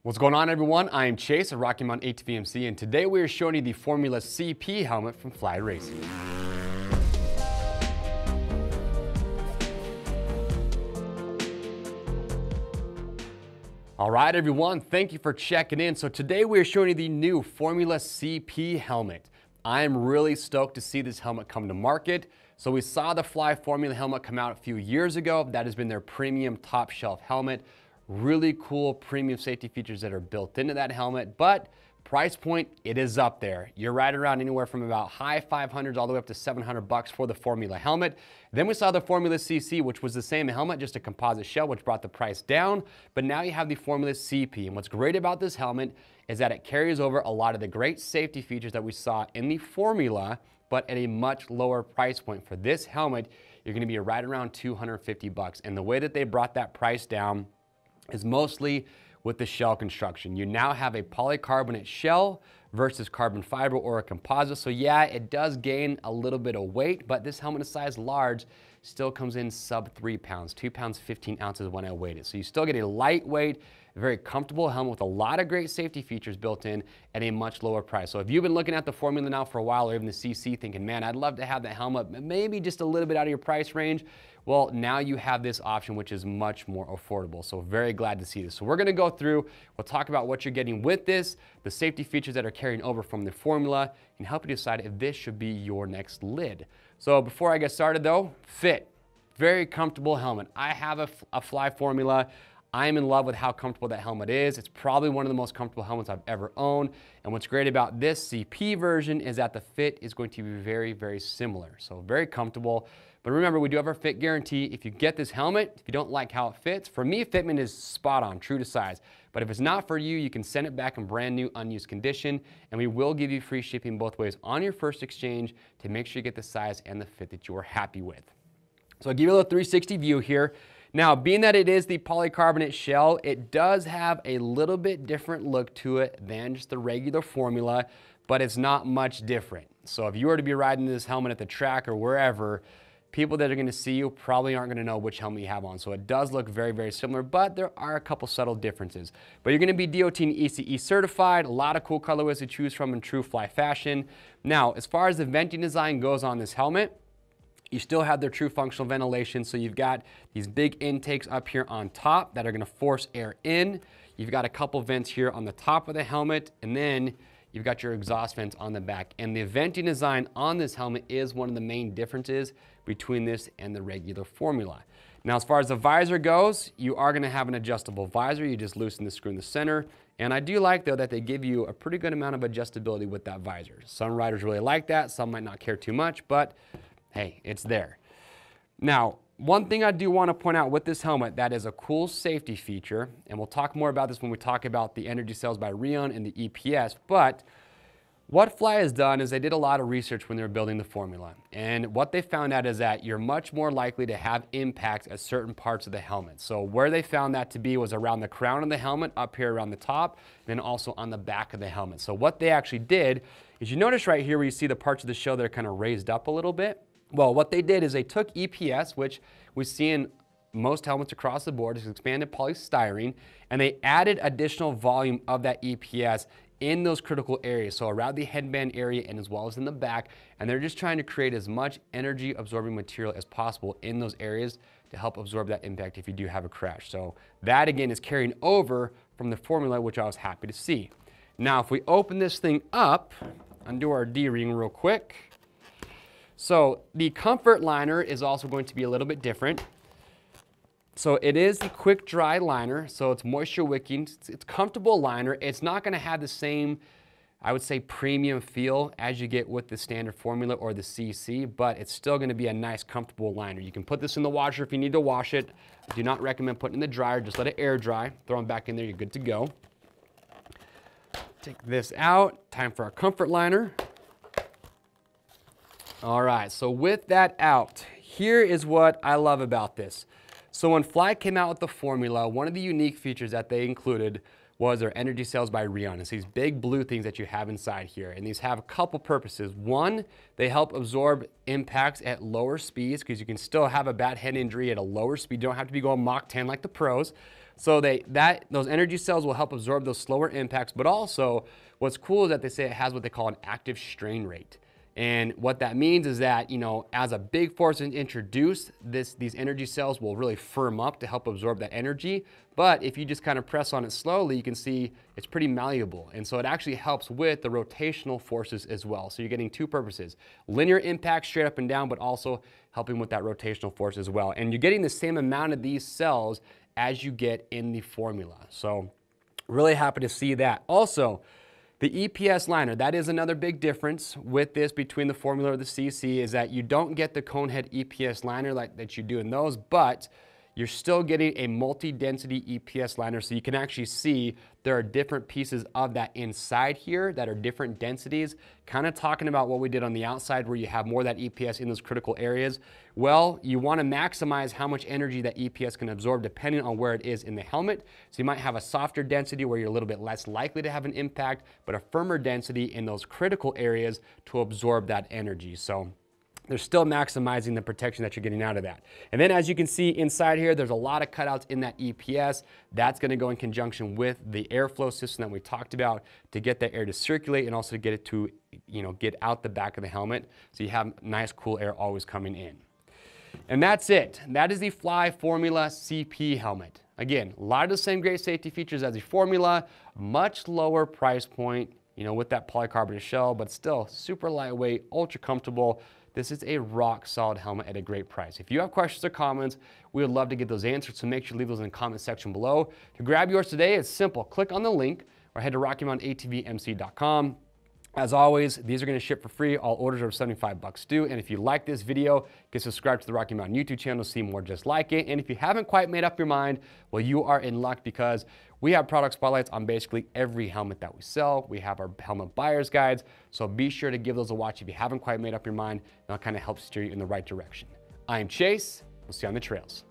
What's going on, everyone? I am Chase of Rocky Mountain ATVMC, and today we are showing you the Formula CP helmet from Fly Racing. All right, everyone, thank you for checking in. So today we are showing you the new Formula CP helmet. I am really stoked to see this helmet come to market. So we saw the Fly Formula helmet come out a few years ago. That has been their premium top shelf helmet. Really cool premium safety features that are built into that helmet, but price point, it is up there. You're right around anywhere from about high 500s all the way up to $700 for the Formula helmet. Then we saw the Formula CC, which was the same helmet, just a composite shell, which brought the price down. But now you have the Formula CP, and what's great about this helmet is that it carries over a lot of the great safety features that we saw in the Formula, but at a much lower price point. For this helmet, you're gonna be right around $250. And the way that they brought that price down is mostly with the shell construction. You now have a polycarbonate shell versus carbon fiber or a composite. So yeah, it does gain a little bit of weight, but this helmet is size large, still comes in sub 3 pounds, 2 pounds 15 ounces when I weighed it. So you still get a lightweight, very comfortable helmet with a lot of great safety features built in at a much lower price. So if you've been looking at the Formula now for a while, or even the CC, thinking, man, I'd love to have that helmet, maybe just a little bit out of your price range, well, now you have this option, which is much more affordable. So very glad to see this. So we're gonna go through, we'll talk about what you're getting with this, the safety features that are carrying over from the Formula, and help you decide if this should be your next lid. So before I get started though, fit. Very comfortable helmet. I have a Fly Formula. I am in love with how comfortable that helmet is. It's probably one of the most comfortable helmets I've ever owned. And what's great about this CP version is that the fit is going to be very, very similar. So very comfortable. But remember, we do have our fit guarantee. If you get this helmet, if you don't like how it fits, for me, fitment is spot on, true to size. But if it's not for you, you can send it back in brand new, unused condition, and we will give you free shipping both ways on your first exchange to make sure you get the size and the fit that you are happy with. So I'll give you a little 360 view here. Now, being that it is the polycarbonate shell, it does have a little bit different look to it than just the regular Formula, but it's not much different. So if you were to be riding this helmet at the track or wherever, people that are gonna see you probably aren't gonna know which helmet you have on. So it does look very, very similar, but there are a couple subtle differences. But you're gonna be DOT and ECE certified, a lot of cool colorways to choose from in true Fly fashion. Now, as far as the venting design goes on this helmet, you still have their true functional ventilation. So you've got these big intakes up here on top that are gonna force air in. You've got a couple vents here on the top of the helmet, and then you've got your exhaust vents on the back. And the venting design on this helmet is one of the main differences between this and the regular Formula. Now, as far as the visor goes, you are gonna have an adjustable visor. You just loosen the screw in the center. And I do like, though, that they give you a pretty good amount of adjustability with that visor. Some riders really like that, some might not care too much, but hey, it's there. Now, one thing I do want to point out with this helmet that is a cool safety feature, and we'll talk more about this when we talk about the energy cells by RHEON and the EPS, but what Fly has done is they did a lot of research when they were building the Formula. And what they found out is that you're much more likely to have impacts at certain parts of the helmet. So where they found that to be was around the crown of the helmet, up here around the top, then also on the back of the helmet. So what they actually did is, you notice right here where you see the parts of the shell that are kind of raised up a little bit. Well, what they did is they took EPS, which we see in most helmets across the board, is expanded polystyrene, and they added additional volume of that EPS in those critical areas, so around the headband area and as well as in the back, and they're just trying to create as much energy absorbing material as possible in those areas to help absorb that impact if you do have a crash. So that again is carrying over from the Formula, which I was happy to see. Now, if we open this thing up, undo our D-ring real quick. So the comfort liner is also going to be a little bit different. So it is the quick dry liner, so it's moisture wicking. It's comfortable liner. It's not gonna have the same, I would say, premium feel as you get with the standard Formula or the CC, but it's still gonna be a nice, comfortable liner. You can put this in the washer if you need to wash it. I do not recommend putting it in the dryer, just let it air dry. Throw them back in there, you're good to go. Take this out, time for our comfort liner. All right, so with that out, here is what I love about this. So when Fly came out with the Formula, one of the unique features that they included was their energy cells by RHEON. It's these big blue things that you have inside here, and these have a couple purposes. One, they help absorb impacts at lower speeds, because you can still have a bad head injury at a lower speed. You don't have to be going Mach 10 like the pros. So those energy cells will help absorb those slower impacts, but also what's cool is that they say it has what they call an active strain rate. And what that means is that, you know, as a big force is introduced, these energy cells will really firm up to help absorb that energy. But if you just kind of press on it slowly, you can see it's pretty malleable. And so it actually helps with the rotational forces as well. So you're getting two purposes: linear impact straight up and down, but also helping with that rotational force as well. And you're getting the same amount of these cells as you get in the formula. So really happy to see that. Also, the EPS liner, that is another big difference with this between the formula or the CC, is that you don't get the cone head EPS liner like that you do in those, but you're still getting a multi-density EPS liner, so you can actually see there are different pieces of that inside here that are different densities, kind of talking about what we did on the outside where you have more of that EPS in those critical areas. Well, you want to maximize how much energy that EPS can absorb depending on where it is in the helmet. So you might have a softer density where you're a little bit less likely to have an impact, but a firmer density in those critical areas to absorb that energy. So they're still maximizing the protection that you're getting out of that. And then as you can see inside here, there's a lot of cutouts in that EPS. That's going to go in conjunction with the airflow system that we talked about to get the air to circulate and also to get it to, you know, get out the back of the helmet. So you have nice, cool air always coming in. And that's it. That is the Fly Formula CP helmet. Again, a lot of the same great safety features as the Formula, much lower price point, you know, with that polycarbonate shell, but still super lightweight, ultra comfortable. This is a rock solid helmet at a great price. If you have questions or comments, we would love to get those answered, so make sure to leave those in the comment section below. To grab yours today, it's simple. Click on the link or head to RockyMountainATVMC.com. As always, these are going to ship for free. All orders are $75 due. And if you like this video, get subscribed to the Rocky Mountain YouTube channel to see more just like it. And if you haven't quite made up your mind, well, you are in luck, because we have product spotlights on basically every helmet that we sell. We have our helmet buyer's guides. So be sure to give those a watch if you haven't quite made up your mind. That'll kind of help steer you in the right direction. I am Chase. We'll see you on the trails.